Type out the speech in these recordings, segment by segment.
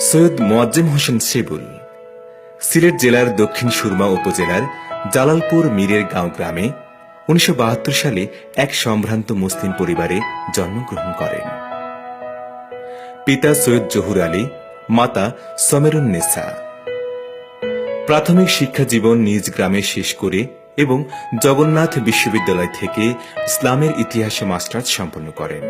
সৈয়দ মোয়াজ্জেম হোসেন সেবুল সিলেট জেলার দক্ষিণ সুরমা উপজেলার জালালপুর মীরের গাঁও গ্রামে ১৯৭২ সালে এক সম্ভ্রান্ত মুসলিম পরিবারে জন্মগ্রহণ করেন। পিতা সৈয়দ জহুর আলী, মাতা সমেরুন্নেসা। প্রাথমিক শিক্ষা জীবন নিজ গ্রামে শেষ করে এবং জগন্নাথ বিশ্ববিদ্যালয় থেকে ইসলামের ইতিহাসে মাস্টার্স সম্পন্ন করেন।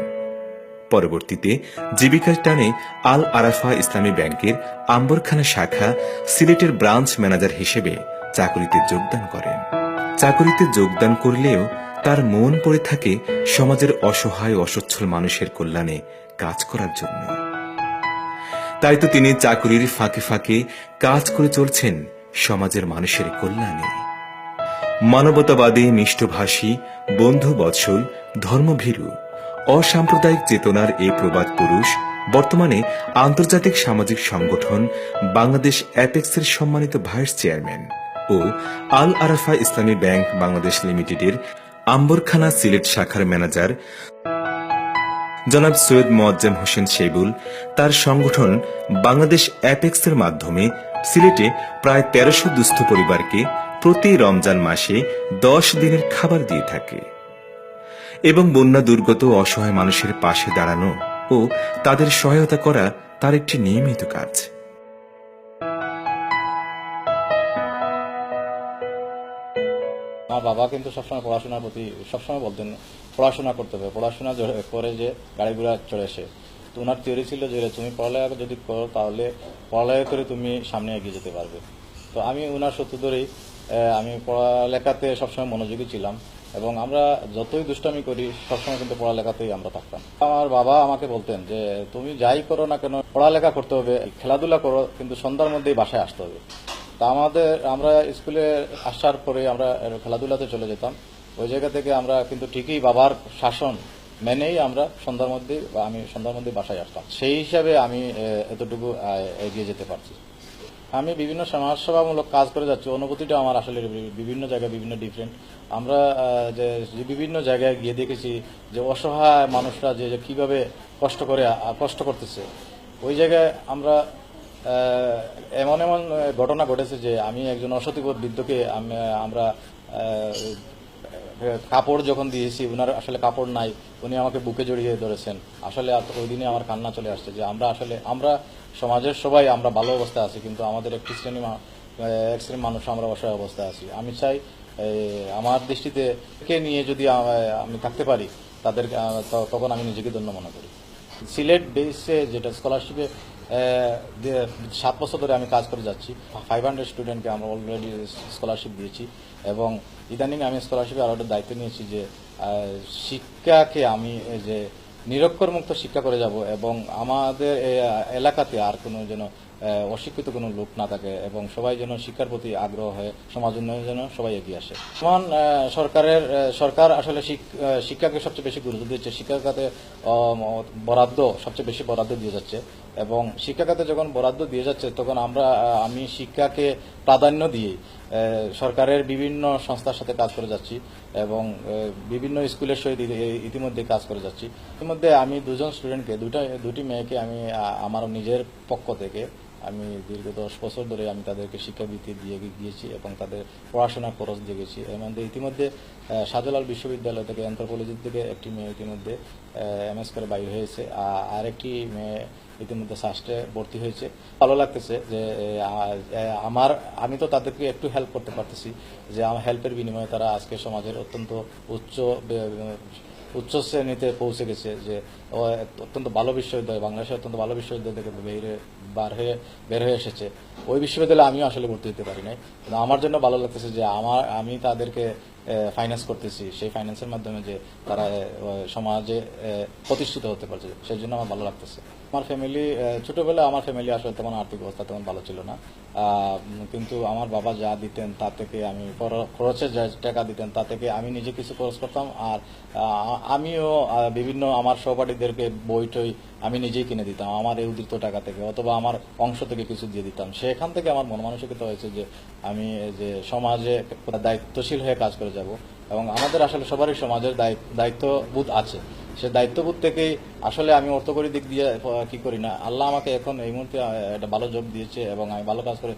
পরবর্তীতে জীবিকার টানে আল আরাফা ইসলামী ব্যাংকের আম্বরখানা শাখা সিলেটের ব্রাঞ্চ ম্যানেজার হিসেবে চাকুরিতে যোগদান করেন। চাকুরিতে যোগদান করলেও তার মন পড়ে থাকে সমাজের অসহায় অসচ্ছল মানুষের কল্যাণে কাজ করার জন্য। তাই তো তিনি চাকুরির ফাঁকে ফাঁকে কাজ করে চলছেন সমাজের মানুষের কল্যাণে। মানবতাবাদী, মিষ্টভাষী, বন্ধুবৎসল, ধর্মভীরু, অসাম্প্রদায়িক চেতনার এই প্রবাদ পুরুষ বর্তমানে আন্তর্জাতিক সামাজিক সংগঠন বাংলাদেশ অ্যাপেক্সের সম্মানিত ভাইস চেয়ারম্যান ও আল আরাফা ইসলামী ব্যাংক বাংলাদেশ লিমিটেডের আম্বরখানা সিলেট শাখার ম্যানেজার জনাব সৈয়দ মোয়াজ্জেম হোসেন সেবুল তার সংগঠন বাংলাদেশ অ্যাপেক্সের মাধ্যমে সিলেটে প্রায় ১৩০০ দুস্থ পরিবারকে প্রতি রমজান মাসে ১০ দিনের খাবার দিয়ে থাকে এবং বন্যা দুর্গত অসহায় মানুষের পাশে দাঁড়ানো ও তাদের সহায়তা করা তার একটি নিয়মিত কাজ। আমার বাবা কিন্তু সবসময় পড়াশোনার প্রতি সবসময় বলতেন পড়াশোনা করতে হবে, পড়াশোনা করে যে গাড়ি ঘোড়া চড়ে আসে। তো ওনার থিওরি ছিল যে তুমি পড়ালেখা যদি করো তাহলে পড়ালেখা করে তুমি সামনে এগিয়ে যেতে পারবে। তো আমি ওনার সূত্র ধরেই আমি পড়ালেখাতে সবসময় মনোযোগী ছিলাম এবং আমরা যতই দুষ্টামি করি সবসময় কিন্তু পড়ালেখাতেই আমরা থাকতাম। আমার বাবা আমাকে বলতেন যে তুমি যাই করো না কেন পড়ালেখা করতে হবে, খেলাধুলা করো, কিন্তু সন্ধ্যার মধ্যেই বাসায় আসতে হবে। তা আমরা স্কুলে আসার পরে আমরা খেলাধুলাতে চলে যেতাম। ওই জায়গা থেকে আমরা কিন্তু ঠিকই বাবার শাসন মেনেই আমি সন্ধ্যার মধ্যে বাসায় আসতাম। সেই হিসাবে আমি এতটুকু এগিয়ে যেতে পারছি। আমি বিভিন্ন সমাজসেবামূলক কাজ করে যাচ্ছি। অনুভূতিটা আমার আসলে বিভিন্ন জায়গায় বিভিন্ন ডিফারেন্ট। আমরা যে বিভিন্ন জায়গায় গিয়ে দেখেছি যে অসহায় মানুষরা যে কিভাবে কষ্ট করতেছে। ওই জায়গায় এমন ঘটনা ঘটেছে যে আমি একজন অসতিপর বৃদ্ধকে আমরা কাপড় যখন দিয়েছি, উনার আসলে কাপড় নাই, উনি আমাকে বুকে জড়িয়ে ধরেছেন। আসলে ওই দিনে আমার কান্না চলে আসছে যে আমরা সমাজের সবাই আমরা ভালো অবস্থায় আছি, কিন্তু আমাদের এক শ্রেণীর মানুষ আমরা অসহায় অবস্থায় আছি। আমি চাই আমার দৃষ্টিতে কে নিয়ে যদি আমি থাকতে পারি তখন আমি নিজেকে ধন্য মনে করি। সিলেট বেসে যেটা স্কলারশিপে 7 বছর ধরে আমি কাজ করে যাচ্ছি। 500 স্টুডেন্টকে আমরা অলরেডি স্কলারশিপ দিয়েছি এবং ইদানিং আমি স্কলারশিপে আরো একটা দায়িত্ব নিয়েছি যে শিক্ষাকে আমি যে নিরক্ষরমুক্ত শিক্ষা করে যাব এবং আমাদের এলাকাতে আর কোনো যেন অশিক্ষিত কোনো লোক না থাকে এবং সবাই যেন শিক্ষার প্রতি আগ্রহ হয়, সমাজ উন্নয়নের জন্য সবাই এগিয়ে আসে। সরকার আসলে শিক্ষাকে সবচেয়ে বেশি গুরুত্ব দিচ্ছে। শিক্ষা খাতে সবচেয়ে বেশি বরাদ্দ দিয়ে যাচ্ছে এবং শিক্ষা খাতে যখন বরাদ্দ দিয়ে যাচ্ছে তখন আমি শিক্ষাকে প্রাধান্য দিয়ে সরকারের বিভিন্ন সংস্থার সাথে কাজ করে যাচ্ছি এবং বিভিন্ন স্কুলের সহিত ইতিমধ্যে কাজ করে যাচ্ছি। ইতিমধ্যে আমি 2 জন স্টুডেন্টকে, দুটি মেয়েকে আমি আমার নিজের পক্ষ থেকে আমি দীর্ঘ 10 বছর ধরে আমি তাদেরকে শিক্ষাবৃত্তি দিয়ে গিয়েছি এবং তাদের পড়াশোনার খরচ দিয়ে গেছি। এর মধ্যে ইতিমধ্যে শাহজালাল বিশ্ববিদ্যালয় থেকে অ্যানথ্রোপোলজি থেকে একটি মেয়ে ইতিমধ্যে MS করে বাইর হয়েছে, আর একটি মেয়ে ইতিমধ্যে সাস্টে ভর্তি হয়েছে। ভালো লাগতেছে যে আমি তো তাদেরকে একটু হেল্প করতে পারতেছি, যে আমার হেল্পের বিনিময়ে তারা আজকে সমাজের অত্যন্ত উচ্চ শ্রেণীতে পৌঁছে গেছে, যে অত্যন্ত ভালো বিশ্ববিদ্যালয়, বাংলাদেশের অত্যন্ত ভালো বিশ্ববিদ্যালয় থেকে বের হয়ে এসেছে। ওই বিশ্ববিদ্যালয়ে আমিও আসলে ভর্তি হতে পারি নাই, কিন্তু আমার জন্য ভালো লাগতেছে যে আমি তাদেরকে ফাইন্যান্স করতেছি, সেই ফাইন্যান্সের মাধ্যমে যে তারা সমাজে প্রতিষ্ঠিত হতে পারছে, সেই জন্য আমার ভালো লাগতেছে। আমার ফ্যামিলি ছোটবেলায় আমার ফ্যামিলি আসলে তেমন আর্থিক অবস্থা তেমন ভালো ছিল না, কিন্তু আমার বাবা যা দিতেন তা থেকে আমি খরচের যা টাকা দিতেন তা থেকে আমি নিজে কিছু খরচ করতাম, আর আমিও বিভিন্ন আমার সহপাঠীদেরকে বই টই আমি নিজেই কিনে দিতাম আমার এই উদ্বৃত্ত টাকা থেকে, অথবা আমার অংশ থেকে কিছু দিয়ে দিতাম। সেখান থেকে আমার মন মানসিকতা হয়েছে যে আমি যে সমাজে দায়িত্বশীল হয়ে কাজ করে যাব এবং আমাদের আসলে সবারই সমাজের দায়িত্ববোধ আছে। সে দায়িত্ববোধ থেকেই আসলে আমি অর্থকরী দিক দিয়ে কি করি না, আল্লাহ আমাকে এখন এই মুহূর্তে একটা ভালো জব দিয়েছে এবং আমি ভালো কাজ করে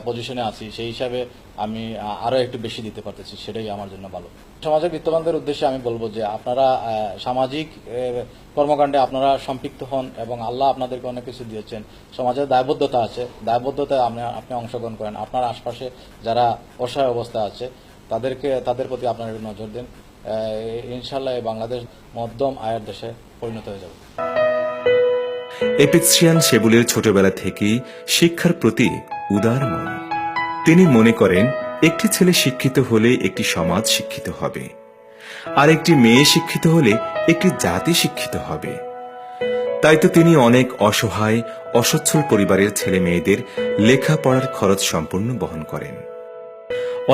পজিশনে আছি, সেই হিসাবে আমি আরো একটু বেশি দিতে পারতেছি, সেটাই আমার জন্য ভালো। সমাজের বিত্তবানদের উদ্দেশ্যে আমি বলবো যে আপনারা সামাজিক কর্মকাণ্ডে আপনারা সম্পৃক্ত হন এবং আল্লাহ আপনাদেরকে অনেক কিছু দিয়েছেন, সমাজের দায়বদ্ধতা আছে, দায়বদ্ধতায় আপনি অংশগ্রহণ করেন। আপনার আশপাশে যারা অসহায় অবস্থা আছে তাদের প্রতি আপনারা একটু নজর দেন। ইনশাল্লাহ এই বাংলাদেশ মধ্যম আয়ের দেশে পরিণত হয়ে যাবে। এপিক্সিয়ান সেবুলের ছোটবেলা থেকেই শিক্ষার প্রতি উদার মন। তিনি মনে করেন একটি ছেলে শিক্ষিত হলে একটি সমাজ শিক্ষিত হবে, আর একটি মেয়ে শিক্ষিত হলে একটি জাতি শিক্ষিত হবে। তাই তো তিনি অনেক অসহায় অসচ্ছল পরিবারের ছেলে মেয়েদের লেখাপড়ার খরচ সম্পূর্ণ বহন করেন।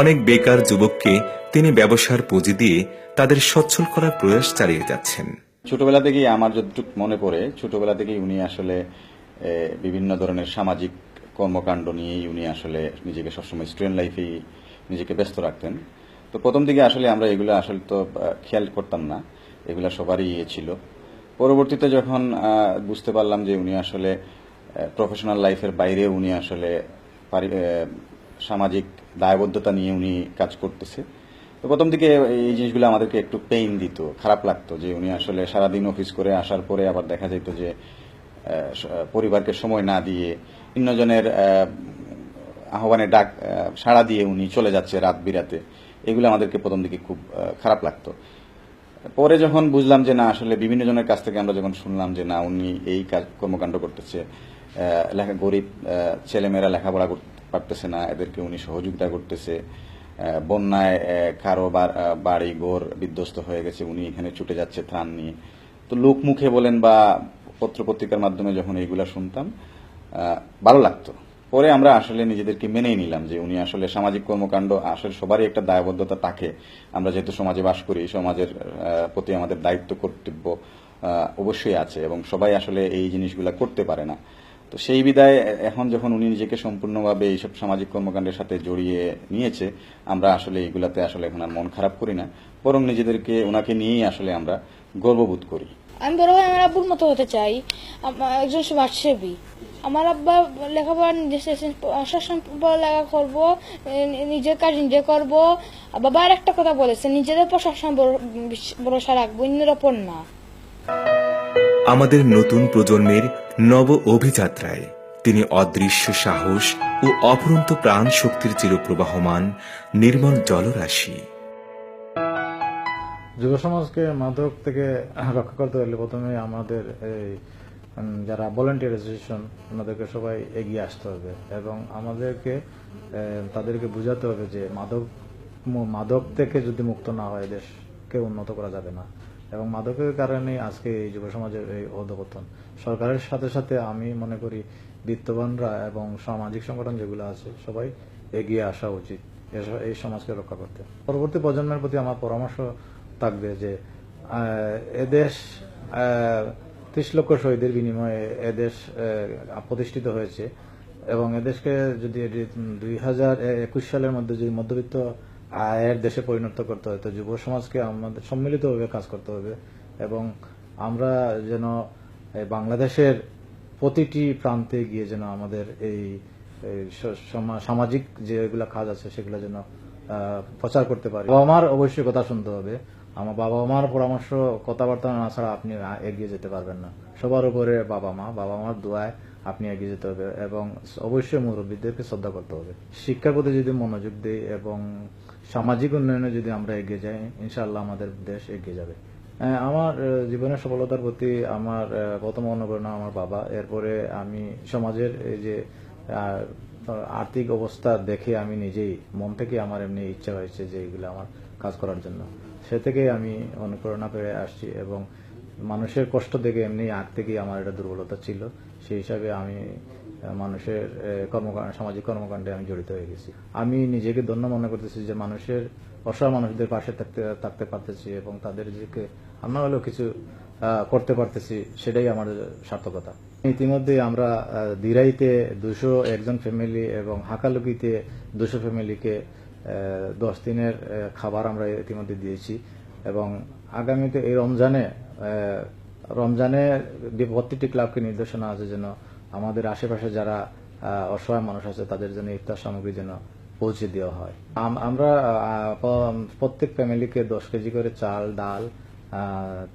অনেক বেকার যুবককে তিনি ব্যবসার পুঁজি দিয়ে তাদের সচ্ছল করার প্রয়াস চালিয়ে যাচ্ছেন। ছোটবেলা থেকেই আমার যতটুকু মনে পড়ে, ছোটবেলা থেকেই উনি আসলে বিভিন্ন ধরনের সামাজিক কর্মকাণ্ড নিয়েই উনি আসলে নিজেকে সবসময় স্টুডেন্ট লাইফেই নিজেকে ব্যস্ত রাখতেন। তো প্রথম দিকে আসলে আমরা এগুলো আসলে তো খেয়াল করতাম না, এগুলা সবারই ছিল। পরবর্তীতে যখন বুঝতে পারলাম যে উনি আসলে প্রফেশনাল লাইফের বাইরে উনি আসলে সামাজিক দায়বদ্ধতা নিয়ে উনি কাজ করতেছে, তো প্রথম দিকে এই জিনিসগুলো আমাদেরকে একটু পেইন দিত, খারাপ লাগতো যে উনি আসলে সারাদিন অফিস করে আসার পরে আবার দেখা যেত যে পরিবারকে সময় না দিয়ে অন্যজনের আহ্বানে ডাক সাড়া দিয়ে উনি চলে যাচ্ছে রাত বিরাতে। এগুলো আমাদেরকে প্রথম দিকে খুব খারাপ লাগতো। পরে যখন বুঝলাম যে না, আসলে বিভিন্ন জনের কাছ থেকে আমরা যখন শুনলাম যে না, উনি এই কাজ কর্মকাণ্ড করতেছে, গরিব ছেলেমেয়েরা লেখাপড়া করতে পারতেছে না, এদেরকে উনি সহযোগিতা করতেছে, বন্যায় কারো বাড়ি ঘর বিধ্বস্ত হয়ে গেছে, উনি এখানে ছুটে যাচ্ছে ত্রাণ নিয়ে। তো লোক মুখে বলেন বা পত্র পত্রিকার মাধ্যমে যখন এইগুলা শুনতাম ভালো লাগতো। পরে আমরা আসলে নিজেদেরকে মেনেই নিলাম যে উনি আসলে সামাজিক কর্মকাণ্ড, আসলে সবারই একটা দায়বদ্ধতা থাকে। আমরা যেহেতু সমাজে বাস করি, সমাজের প্রতি আমাদের দায়িত্ব কর্তব্য অবশ্যই আছে এবং সবাই আসলে এই জিনিসগুলা করতে পারে না। তো সেই বিদায় এখন যখন উনি নিজেকে সম্পূর্ণভাবে এইসব সামাজিক কর্মকাণ্ডের সাথে জড়িয়ে নিয়েছে, আমরা আসলে এইগুলাতে আসলে এখন আর মন খারাপ করি না, বরং নিজেদেরকে ওনাকে নিয়েই আসলে আমরা গর্ববোধ করি। আমি বড় হয়ে আমার আব্বুর মতো হতে চাই, একজন সমাজসেবী। আমার আব্বা লেখাপড়া লেখা করবো, নিজের কাজ নিজে করবো। বাবা আর একটা কথা বলেছে, নিজেদের উপর সবসময় ভরসা রাখবো, অন্যের ওপর না। আমাদের নতুন প্রজন্মের নব অভিযাত্রায় তিনি অদৃশ্য সাহস ও অফুরন্ত প্রাণ শক্তির চিরপ্রবাহমান নির্মল জলরাশি। যুব সমাজকে মাদক থেকে রক্ষা করতে হলে প্রথমে আমাদের এই যারা ভলান্টিয়ার অ্যাসোসিয়েশন, ওনাদেরকে সবাই এগিয়ে আসতে হবে এবং আমাদেরকে তাদেরকে বোঝাতে হবে যে মাদক থেকে যদি মুক্ত না হয় দেশকে উন্নত করা যাবে না। এবং মাদকের কারণে আজকে এই যুব সমাজের এই অধঃপতন। সরকারের সাথে সাথে আমি মনে করি বিত্তবানরা এবং সামাজিক সংগঠন যেগুলো আছে সবাই এগিয়ে আসা উচিত এই সমাজকে রক্ষা করতে। পরবর্তী প্রজন্মের প্রতি আমার পরামর্শ থাকবে যে এদেশ 30 লক্ষ শহীদের বিনিময়ে এদেশ প্রতিষ্ঠিত হয়েছে এবং এদেশকে যদি 2021 সালের মধ্যে যদি মধ্যবিত্ত আয়ের দেশে পরিণত করতে হয়, তো যুব সমাজকে আমাদের সম্মিলিতভাবে কাজ করতে হবে এবং আমরা যেন বাংলাদেশের প্রতিটি প্রান্তে গিয়ে যেন আমাদের এই সামাজিক যেগুলা কাজ আছে সেগুলো যেন প্রচার করতে পারি। বাবা মার অবশ্যই কথা শুনতে হবে। আমার বাবা মার পরামর্শ কথাবার্তা না ছাড়া আপনি এগিয়ে যেতে পারবেন না। সবার উপরে বাবা মার দোয়ায় আপনি এগিয়ে যেতে হবে এবং অবশ্যই মুরব্বীদেরকে শ্রদ্ধা করতে হবে। শিক্ষার প্রতি যদি মনোযোগ দিই এবং সামাজিক উন্নয়নে যদি আমরা এগিয়ে যাই, ইনশাআল্লাহ আমাদের দেশ এগিয়ে যাবে। আমার জীবনের সফলতার প্রতি আমার প্রথম অনুপ্রেরণা আমার বাবা। এরপরে আমি সমাজের এই যে আর্থিক অবস্থা দেখে আমি নিজেই মন থেকে আমার এমনি ইচ্ছা হয়েছে যে এগুলো আমার কাজ করার জন্য। সে থেকেই আমি অনুপ্রেরণা পেয়ে আসছি এবং মানুষের কষ্ট দেখে এমনি আগ থেকেই আমার একটা দুর্বলতা ছিল। সেই হিসাবে আমি মানুষের সামাজিক কর্মকাণ্ডে আমি জড়িত হয়ে গেছি। আমি নিজেকে ধন্য মনে করতেছি যে মানুষের অসহায় মানুষদের পাশে থাকতে পারতেছি এবং তাদেরকে আমরা হলেও কিছু করতে পারতেছি, সেটাই আমাদের সার্থকতা। ইতিমধ্যে আমরা দিরাইতে 201 ফ্যামিলি এবং হাকালুকিতে 200 ফ্যামিলিকে 10 দিনের খাবার আমরা ইতিমধ্যে দিয়েছি। এবং আগামীতে এই রমজানে প্রতিটি ক্লাবকে নির্দেশনা আছে যেন আমাদের আশেপাশে যারা অসহায় মানুষ আছে তাদের জন্য ইফতার সামগ্রী যেন পৌঁছে দেওয়া হয়। আমরা প্রত্যেক ফ্যামিলিকে 10 কেজি করে চাল, ডাল,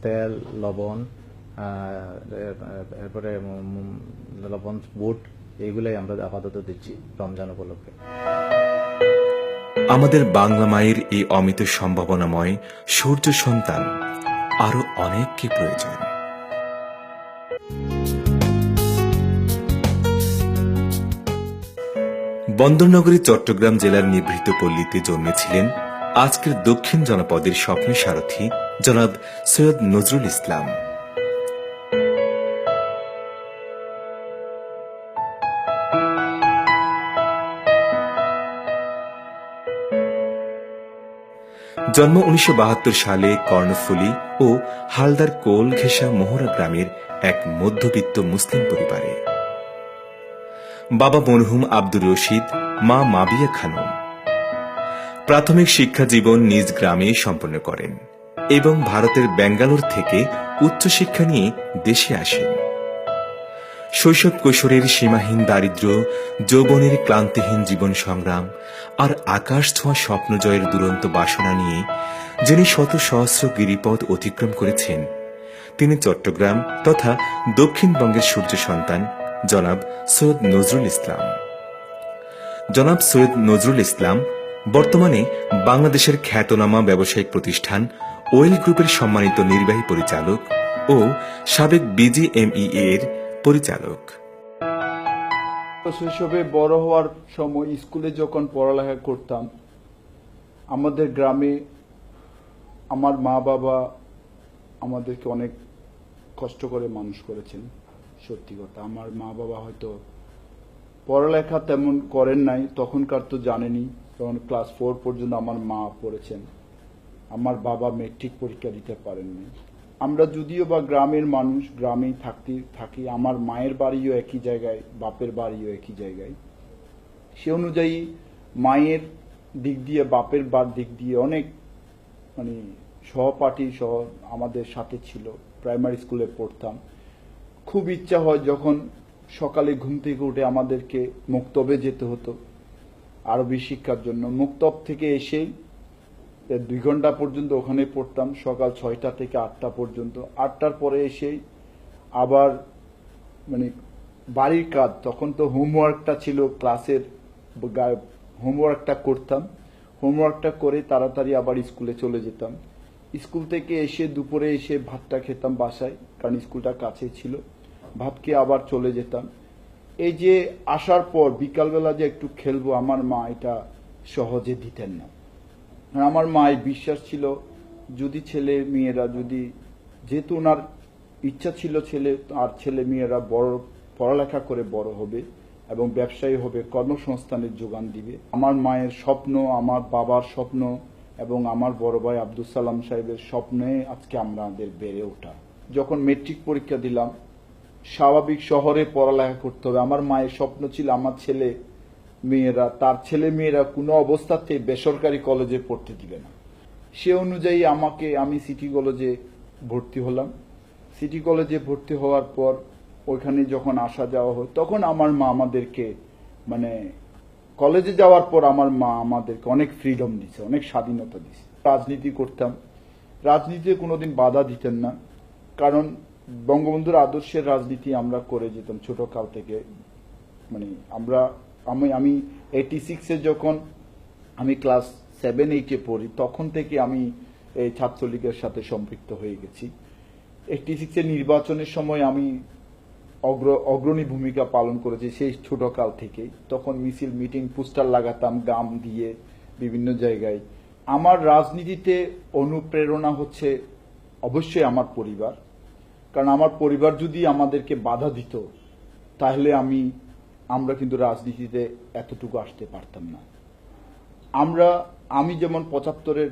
তেল, লবণ, এরপরে লবণ, বুট, এইগুলাই আমরা আপাতত দিচ্ছি রমজান উপলক্ষে। আমাদের বাংলা মায়ের এই অমিত সম্ভাবনাময় সূর্য সন্তান আরো অনেককে প্রয়োজন। বন্দরনগরী চট্টগ্রাম জেলার নিভৃত পল্লীতে জন্মেছিলেন আজকের দক্ষিণ জনপদের স্বপ্ন সারথী জনাব সৈয়দ নজরুল ইসলাম। জন্ম 1972 সালে কর্ণফুলী ও হালদার কোল ঘেঁষা মোহরা গ্রামের এক মধ্যবিত্ত মুসলিম পরিবারে। বাবা মরহুম আব্দুর রশিদ, মা মাবিয়া খানম। প্রাথমিক শিক্ষা জীবন নিজ গ্রামে সম্পন্ন করেন এবং ভারতের ব্যাঙ্গালোর থেকে উচ্চশিক্ষা নিয়ে দেশে আসেন। শৈশব কৈশোরের সীমাহীন দারিদ্র্য, যৌবনের ক্লান্তিহীন জীবন সংগ্রাম আর আকাশ ছোঁয়া স্বপ্ন জয়ের দুরন্ত বাসনা নিয়ে যিনি শত সহস্র গিরিপথ অতিক্রম করেছেন, তিনি চট্টগ্রাম তথা দক্ষিণবঙ্গের সূর্য সন্তান জনাব সৈয়দ নজরুল ইসলাম। জনাব সৈয়দ নজরুল ইসলাম বর্তমানে বাংলাদেশের খ্যাতনামা ব্যবসায়িক প্রতিষ্ঠান ওয়েল গ্রুপের সম্মানিত নির্বাহী পরিচালক ও সাবেক বিজিএমইএ এর পরিচালক। শৈশবে বড় হওয়ার সময় স্কুলে যখন পড়ালেখা করতাম, আমাদের গ্রামে আমার মা বাবা আমাদেরকে অনেক কষ্ট করে মানুষ করেছেন। সত্যি কথা, আমার মা বাবা হয়তো পড়ালেখা তেমন করেন নাই, তখনকার তো জানেনি, তখন ক্লাস 4 পর্যন্ত আমার মা পড়েছেন। আমার বাবা মেট্রিক পরীক্ষা দিতে পারেননি। আমরা যদিও বা গ্রামের মানুষ, গ্রামেই থাকি, আমার মায়ের বাড়িও একই জায়গায়, বাপের বাড়িও একই জায়গায়। সে অনুযায়ী মায়ের দিক দিয়ে বাপের দিক দিয়ে অনেক সহপাঠী সহ আমাদের সাথে ছিল। প্রাইমারি স্কুলে পড়তাম। খুব ইচ্ছা হয় যখন সকালে ঘুম থেকে উঠে আমাদেরকে মুক্তবে যেতে হতো আরবি শিক্ষার জন্য। মুক্তব থেকে এসেই 2 ঘন্টা পর্যন্ত ওখানে পড়তাম, সকাল 6টা থেকে 8টা পর্যন্ত। 8টার পরে এসেই আবার বাড়ির কাজ, তখন তো হোমওয়ার্কটা ছিল ক্লাসের, হোমওয়ার্কটা করতাম। হোমওয়ার্কটা করে তাড়াতাড়ি আবার স্কুলে চলে যেতাম। স্কুল থেকে এসে দুপুরে এসে ভাতটা খেতাম বাসায়, কারণ স্কুলটা কাছে ছিল। ভাত খেয়ে আবার চলে যেতাম। এই যে আসার পর বিকালবেলা যে একটু খেলবো, আমার মা এটা সহজে দিতেন না। আমার মায়ের বিশ্বাস ছিল যদি ছেলে মেয়েরা যেহেতু ওনার ইচ্ছা ছিল ছেলে মেয়েরা বড় পড়ালেখা করে বড় হবে এবং ব্যবসায়ী হবে, কর্মসংস্থানের যোগান দিবে। আমার মায়ের স্বপ্ন, আমার বাবার স্বপ্ন এবং আমার বড় ভাই আব্দুল সালাম সাহেবের স্বপ্নে আজকে আমাদের বেড়ে ওঠা। যখন মেট্রিক পরীক্ষা দিলাম, স্বাভাবিক শহরে পড়ালেখা করতে হবে। আমার মায়ের স্বপ্ন ছিল আমার তার ছেলে মেয়েরা কোনো অবস্থাতে বেসরকারি কলেজে পড়তে দিবে না। সে অনুযায়ী আমি সিটি কলেজে ভর্তি হলাম। সিটি কলেজে ভর্তি হওয়ার পর ওইখানে যখন আসা যাওয়া হয়, তখন আমার মা আমাদেরকে কলেজে যাওয়ার পর আমার মা আমাদেরকে অনেক ফ্রিডম দিছে, অনেক স্বাধীনতা দিছে। রাজনীতি করতাম, রাজনীতিতে কোনোদিন বাধা দিতেন না, কারণ বঙ্গবন্ধুর আদর্শের রাজনীতি আমরা করে যেতাম ছোটকাল থেকে। আমি 86-এ যখন আমি ক্লাস 7-8-এ পড়ি, তখন থেকে আমি এই ছাত্রলীগের সাথে সম্পৃক্ত হয়ে গেছি। 86-এর নির্বাচনের সময় আমি অগ্রণী ভূমিকা পালন করেছি সেই ছোটকাল থেকেই। তখন মিছিল, মিটিং, পোস্টার লাগাতাম গ্রাম দিয়ে বিভিন্ন জায়গায়। আমার রাজনীতিতে অনুপ্রেরণা হচ্ছে অবশ্যই আমার পরিবার, কারণ আমার পরিবার যদি আমাদেরকে বাধা দিত তাহলে আমরা কিন্তু রাজনীতিতে এতটুকু আসতে পারতাম না। আমি যেমন 75-এর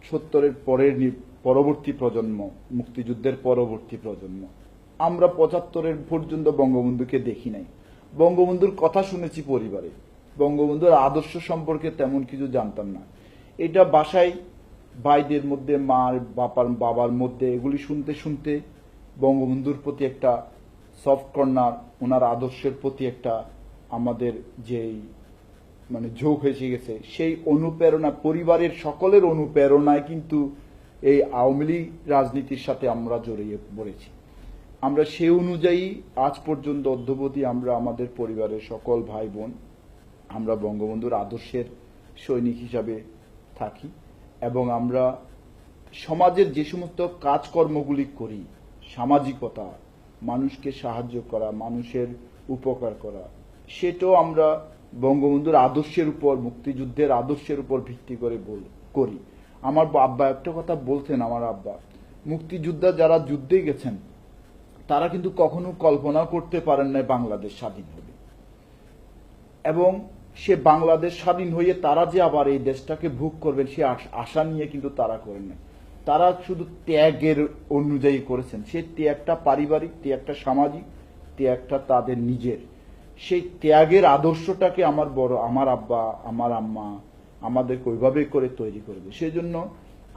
70-এর পরবর্তী প্রজন্ম, মুক্তিযুদ্ধের পরবর্তী প্রজন্ম, আমরা 75-এর পর্যন্ত বঙ্গবন্ধুকে দেখি নাই। বঙ্গবন্ধুর কথা শুনেছি পরিবারে, বঙ্গবন্ধুর আদর্শ সম্পর্কে তেমন কিছু জানতাম না। এটা বাসায় ভাইদের মধ্যে মার বাবার মধ্যে এগুলি শুনতে শুনতে বঙ্গবন্ধুর প্রতি একটা সফট কর্নার, ওনার আদর্শের প্রতি একটা আমাদের যেই মানে ঝোঁক এসে গেছে, সেই অনুপ্রেরণা, পরিবারের সকলের অনুপ্রেরণায় কিন্তু এই আওয়ামী লীগ রাজনীতির সাথে আমরা জড়িয়ে পড়েছি। আমরা সেই অনুযায়ী আজ পর্যন্ত অদ্যাবধি আমরা আমাদের পরিবারের সকল ভাই বোন আমরা বঙ্গবন্ধুর আদর্শের সৈনিক হিসাবে থাকি এবং আমরা সমাজের যে সমস্ত কাজকর্মগুলি করি, সামাজিকতা, মানুষকে সাহায্য করা, মানুষের উপকার করা, সেটাও আমরা বঙ্গবন্ধুর আদর্শের উপর, মুক্তিযুদ্ধের আদর্শের উপর ভিত্তি করে করি। আমার আব্বা একটা কথা বলতেন, আমার আব্বা, মুক্তিযোদ্ধা যারা যুদ্ধে গেছেন তারা কিন্তু কখনো কল্পনা করতে পারেন না বাংলাদেশ স্বাধীন হবে এবং সে বাংলাদেশ স্বাধীন হয়ে তারা যে আবার এই দেশটাকে ভোগ করবেন সে আশা নিয়ে কিন্তু তারা করেন না। তারা শুধু ত্যাগের অনুযায়ী করেছেন। সেই ত্যাগটা পারিবারিক, ত্যাগটা সামাজিক, ত্যাগটা তাদের নিজের। সেই ত্যাগের আদর্শটাকে আমার আব্বা, আমার আম্মা আমাদেরকে ওইভাবে করে তৈরি করবে। সেই জন্য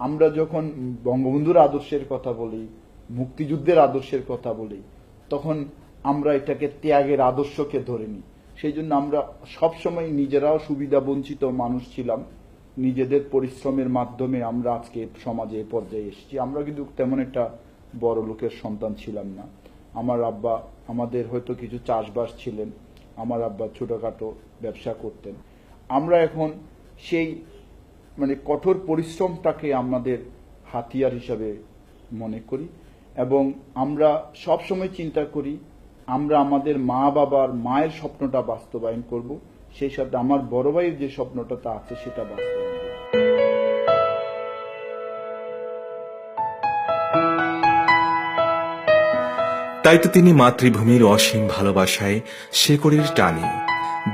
আমরা যখন বঙ্গবন্ধুর আদর্শের কথা বলি, মুক্তিযুদ্ধের আদর্শের কথা বলি, তখন আমরা এটাকে ত্যাগের আদর্শকে ধরে নিই। সেই জন্য আমরা সবসময় নিজেরাও সুবিধা বঞ্চিত মানুষ ছিলাম। নিজেদের পরিশ্রমের মাধ্যমে আমরা আজকে সমাজে এ পর্যায়ে এসেছি। আমরা কিন্তু তেমন একটা বড় লোকের সন্তান ছিলাম না। আমার আব্বা আমাদের হয়তো কিছু চাষবাস ছিলেন, আমার আব্বা ছোটখাটো ব্যবসা করতেন। আমরা এখন সেই মানে কঠোর পরিশ্রমটাকে আমাদের হাতিয়ার হিসাবে মনে করি এবং আমরা সবসময় চিন্তা করি আমরা আমাদের মা বাবার মায়ের স্বপ্নটা বাস্তবায়ন করব, সেই সাথে আমার বড় ভাইয়ের যে স্বপ্নটা তা আছে সেটা বাস্তবায়ন করব। তাই তো তিনি মাতৃভূমির অসীম ভালোবাসায় শেকড়ের টানে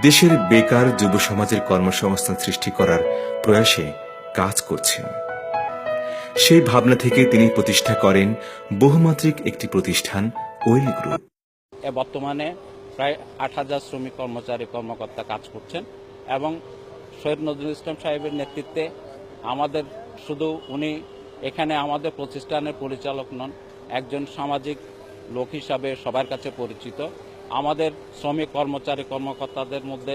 দেশের বেকার যুব সমাজের কর্মসংস্থান সৃষ্টি করার প্রয়াসে কাজ করছেন। সেই ভাবনা থেকে তিনি প্রতিষ্ঠা করেন বহুমাত্রিক একটি প্রতিষ্ঠান ওয়েল গ্রুপ। বর্তমানে প্রায় ৮,০০০ শ্রমিক কর্মচারী কর্মকর্তা কাজ করছেন এবং সৈয়দ নজরুল ইসলাম সাহেবের নেতৃত্বে আমাদের শুধু উনি এখানে আমাদের প্রতিষ্ঠানের পরিচালক নন, একজন সামাজিক লোক হিসাবে সবার কাছে পরিচিত। আমাদের শ্রমিক কর্মচারী কর্মকর্তাদের মধ্যে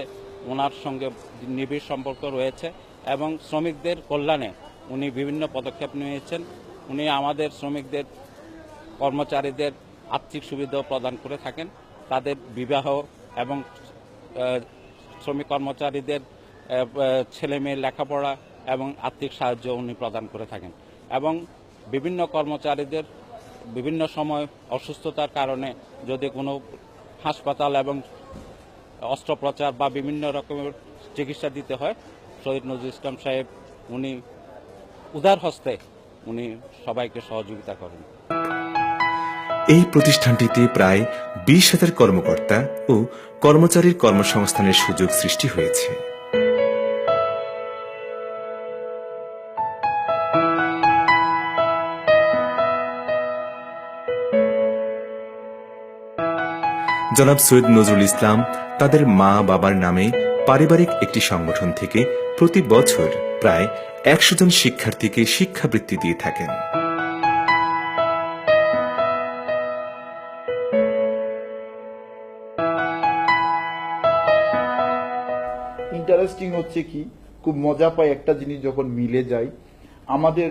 ওনার সঙ্গে নিবিড় সম্পর্ক রয়েছে এবং শ্রমিকদের কল্যাণে উনি বিভিন্ন পদক্ষেপ নিয়েছেন। উনি আমাদের শ্রমিকদের কর্মচারীদের আর্থিক সুবিধা প্রদান করে থাকেন, তাদের বিবাহ এবং শ্রমিক কর্মচারীদের ছেলে মেয়ের লেখাপড়া এবং আর্থিক সাহায্য উনি প্রদান করে থাকেন এবং বিভিন্ন কর্মচারীদের বিভিন্ন সময় অসুস্থতার কারণে যদি কোনো হাসপাতাল এবং অস্ত্রোপচার বা বিভিন্ন রকমের চিকিৎসা দিতে হয়, শহীদ নজরুল ইসলাম সাহেব উনি উদার হস্তে উনি সবাইকে সহযোগিতা করেন। এই প্রতিষ্ঠানটিতে প্রায় ২০,০০০ কর্মকর্তা ও কর্মচারীর কর্মসংস্থানের সুযোগ সৃষ্টি হয়েছে। জনাব সৈয়দ নজরুল ইসলাম তাদের মা বাবার নামে পারিবারিক একটি সংগঠন থেকে প্রতি বছর প্রায় ১০০ জন শিক্ষার্থীকে শিক্ষাবৃত্তি দিয়ে থাকেন। ইন্টারেস্টিং হচ্ছে কি, খুব মজা পাই একটা জিনিস যখন মিলে যায়। আমাদের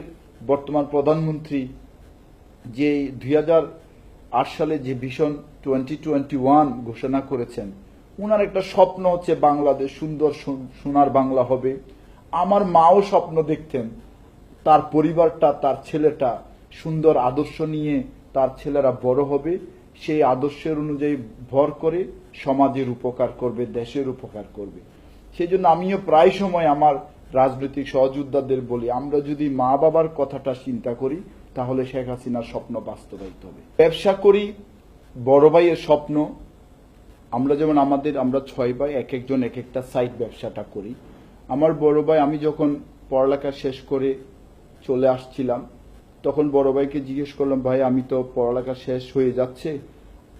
বর্তমান প্রধানমন্ত্রী যে ২০০৮ সালে যে ভিশন 2021 ঘোষণা করেছেন, ওনার একটা স্বপ্ন হচ্ছে বাংলাদেশ সুন্দর সোনার বাংলা হবে। আমার মাও স্বপ্ন দেখতেন তার পরিবারটা, তার ছেলেটা সুন্দর আদর্শ নিয়ে তার ছেলেরা বড় হবে, সেই আদর্শের অনুযায়ী ভর করে সমাজের উপকার করবে, দেশের উপকার করবে। সেই জন্য আমিও প্রায় সময় আমার রাজনৈতিক সহযোদ্ধাদের বলি, আমরা যদি মা বাবার কথাটা চিন্তা করি তাহলে শেখ হাসিনার স্বপ্ন বাস্তবায়িত হবে। ব্যবসা করি, বড় ভাইয়ের স্বপ্ন, আমরা যেমন আমরা ৬ ভাই, এক একজন এক একটা সাইড ব্যবসাটা করি। আমার বড় ভাই, আমি যখন পড়ালেখা শেষ করে চলে আসছিলাম তখন বড় ভাইকে জিজ্ঞেস করলাম, ভাই আমি তো পড়ালেখা শেষ হয়ে যাচ্ছে,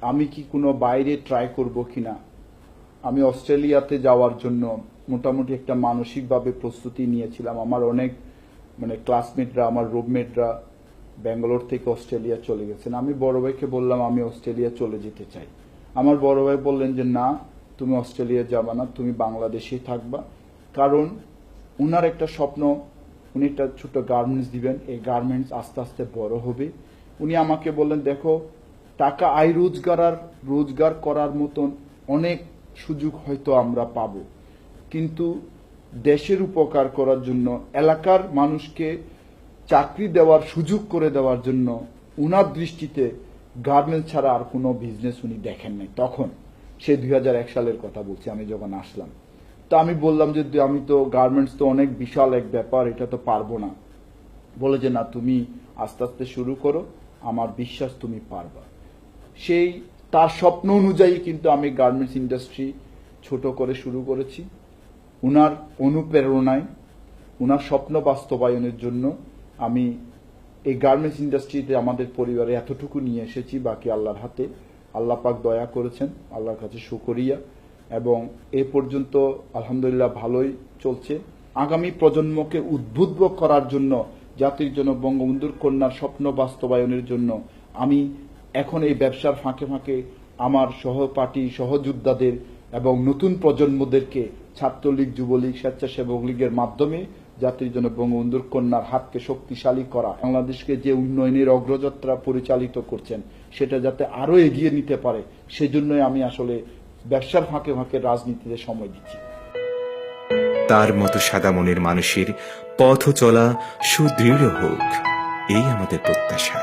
আমি কি কোনো বাইরে ট্রাই করব কিনা। আমি অস্ট্রেলিয়াতে যাওয়ার জন্য মোটামুটি একটা মানসিকভাবে প্রস্তুতি নিয়েছিলাম। আমার অনেক মানে ক্লাসমেটরা, আমার রুমমেটরা ব্যাঙ্গালোর থেকে অস্ট্রেলিয়া চলে গেছেন। আমি বড় ভাইকে বললাম আমি অস্ট্রেলিয়া চলে যেতে চাই। আমার বড় ভাই বললেন যে না, তুমি অস্ট্রেলিয়া যাবা না, তুমি বাংলাদেশেই থাকবা। কারণ উনার একটা স্বপ্ন, উনি একটা ছোট গার্মেন্টস দিবেন, এই গার্মেন্টস আস্তে আস্তে বড় হবে। উনি আমাকে বললেন দেখো, টাকা আয় রোজগার করার মতন অনেক সুযোগ হয়তো আমরা পাবো, কিন্তু দেশের উপকার করার জন্য, এলাকার মানুষকে চাকরি দেওয়ার সুযোগ করে দেওয়ার জন্য উনার দৃষ্টিতে গার্মেন্টস ছাড়া আর কোনো বিজনেস উনি দেখেন নাই। তখন সে 2001 সালের কথা বলছি, আমি যখন আসলাম। তো আমি বললাম যে আমি তো গার্মেন্টস তো অনেক বিশাল এক ব্যাপার, এটা তো পারবো না। বলে যে না, তুমি আস্তে আস্তে শুরু করো, আমার বিশ্বাস তুমি পারবা। সেই তার স্বপ্ন অনুযায়ী কিন্তু আমি গার্মেন্টস ইন্ডাস্ট্রি ছোট করে শুরু করেছি। উনার অনুপ্রেরণায়, উনার স্বপ্ন বাস্তবায়নের জন্য আমি এই গার্মেন্টস ইন্ডাস্ট্রিতে আমাদের পরিবারে এতটুকু নিয়ে এসেছি। বাকি আল্লাহর হাতে, আল্লাহ পাক দয়া করেছেন, আল্লাহর কাছে শুকরিয়া। এবং এ পর্যন্ত আলহামদুলিল্লাহ ভালোই চলছে। আগামী প্রজন্মকে উদ্বুদ্ধ করার জন্য, জাতির জন্য বঙ্গবন্ধুর কন্যার স্বপ্ন বাস্তবায়নের জন্য আমি এখন এই ব্যবসার ফাঁকে ফাঁকে আমার সহপাঠী, সহযোদ্ধাদের এবং নতুন প্রজন্মদেরকে ছাত্রলীগ, যুবলীগ, স্বেচ্ছাসেবক লীগের মাধ্যমে জাতির জন্য বঙ্গবন্ধুর কন্যার হাতকে শক্তিশালী করা, বাংলাদেশকে যে উন্নয়নের অগ্রযাত্রা পরিচালিত করছেন সেটা যাতে আরো এগিয়ে নিতে পারে, সেজন্যই আমি আসলে ব্যবসার ফাঁকে ফাঁকে রাজনীতিতে সময় দিচ্ছি। তার মতো সাদা মনের মানুষের পথ চলা সুদৃঢ় হোক, এই আমাদের প্রত্যাশা।